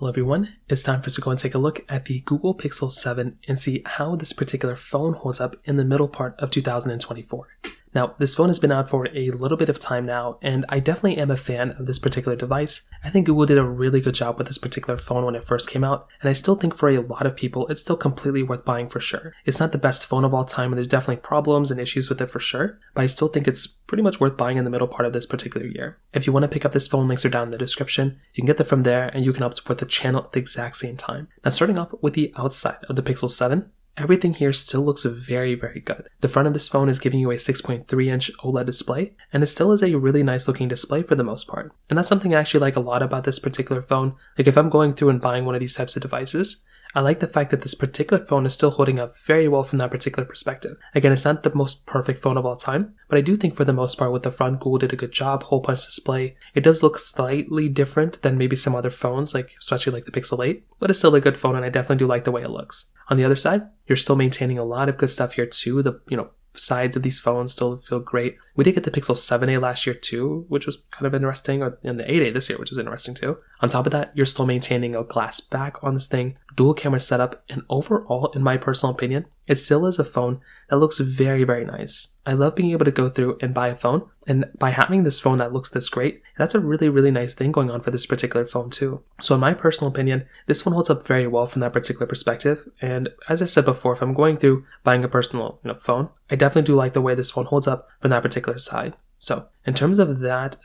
Hello everyone, it's time for us to go and take a look at the Google Pixel 7 and see how this particular phone holds up in the middle part of 2024. Now, this phone has been out for a little bit of time now, and I definitely am a fan of this particular device. I think Google did a really good job with this particular phone when it first came out, and I still think for a lot of people, it's still completely worth buying for sure. It's not the best phone of all time, and there's definitely problems and issues with it for sure, but I still think it's pretty much worth buying in the middle part of this particular year. If you want to pick up this phone, links are down in the description. You can get them from there, and you can help support the channel at the exact same time. Now, starting off with the outside of the Pixel 7, everything here still looks very, very good. The front of this phone is giving you a 6.3-inch OLED display, and it still is a really nice looking display for the most part. And that's something I actually like a lot about this particular phone. Like if I'm going through and buying one of these types of devices, I like the fact that this particular phone is still holding up very well from that particular perspective. Again, it's not the most perfect phone of all time, but I do think for the most part with the front, Google did a good job, hole punch display. It does look slightly different than maybe some other phones, like especially like the Pixel 8, but it's still a good phone and I definitely do like the way it looks. On the other side, you're still maintaining a lot of good stuff here too. The, sides of these phones still feel great. We did get the Pixel 7a last year too, which was kind of interesting, or in the 8a this year, which was interesting too. On top of that, you're still maintaining a glass back on this thing, dual camera setup, and overall, in my personal opinion, it still is a phone that looks very, very nice. I love being able to go through and buy a phone, and by having this phone that looks this great, that's a really, really nice thing going on for this particular phone too. So in my personal opinion, this one holds up very well from that particular perspective, and as I said before, if I'm going through buying a personal phone, I definitely do like the way this phone holds up from that particular side. So in terms of that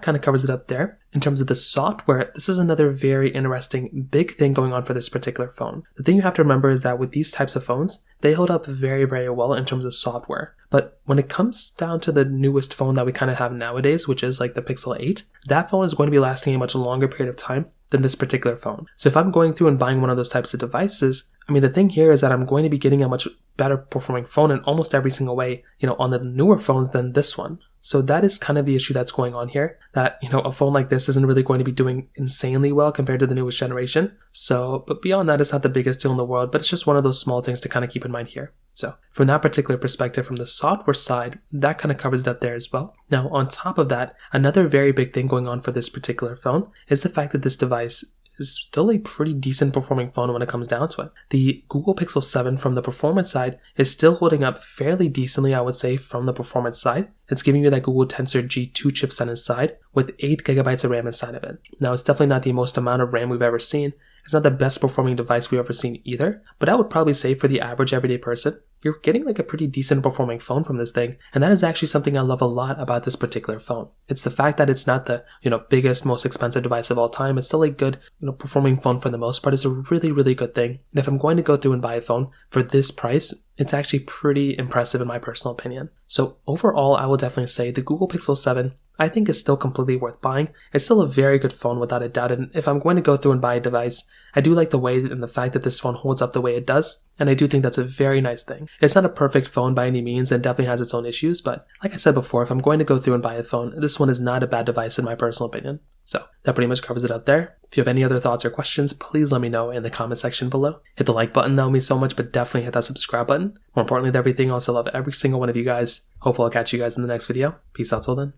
kind of covers it up there. In terms of the software, this is another very interesting big thing going on for this particular phone. The thing you have to remember is that with these types of phones, they hold up very, very well in terms of software. But when it comes down to the newest phone that we kind of have nowadays, which is like the Pixel 8, that phone is going to be lasting a much longer period of time than this particular phone. So if I'm going through and buying one of those types of devices, the thing here is that I'm going to be getting a much better performing phone in almost every single way, on the newer phones than this one. So that is kind of the issue that's going on here, that, a phone like this isn't really going to be doing insanely well compared to the newest generation. So, but beyond that, it's not the biggest deal in the world, but it's just one of those small things to kind of keep in mind here. So from that particular perspective, from the software side, that kind of covers it up there as well. Now, on top of that, another very big thing going on for this particular phone is the fact that this device is still a pretty decent performing phone when it comes down to it. The Google Pixel 7 from the performance side is still holding up fairly decently, I would say, from the performance side. It's giving you that Google Tensor G2 chipset inside with 8GB of RAM inside of it. Now, it's definitely not the most amount of RAM we've ever seen. It's not the best performing device we've ever seen either, but I would probably say for the average everyday person, you're getting like a pretty decent performing phone from this thing. And that is actually something I love a lot about this particular phone. It's the fact that it's not the, biggest, most expensive device of all time. It's still a good, performing phone for the most part. It's a really, really good thing. And if I'm going to go through and buy a phone for this price, it's actually pretty impressive in my personal opinion. So overall, I will definitely say the Google Pixel 7, I think is still completely worth buying. It's still a very good phone without a doubt. And if I'm going to go through and buy a device, I do like the way and the fact that this phone holds up the way it does. And I do think that's a very nice thing. It's not a perfect phone by any means and definitely has its own issues. But like I said before, if I'm going to go through and buy a phone, this one is not a bad device in my personal opinion. So that pretty much covers it up there. If you have any other thoughts or questions, please let me know in the comment section below. Hit the like button, that would mean so much, but definitely hit that subscribe button. More importantly than everything else, I love every single one of you guys. Hopefully I'll catch you guys in the next video. Peace out till then.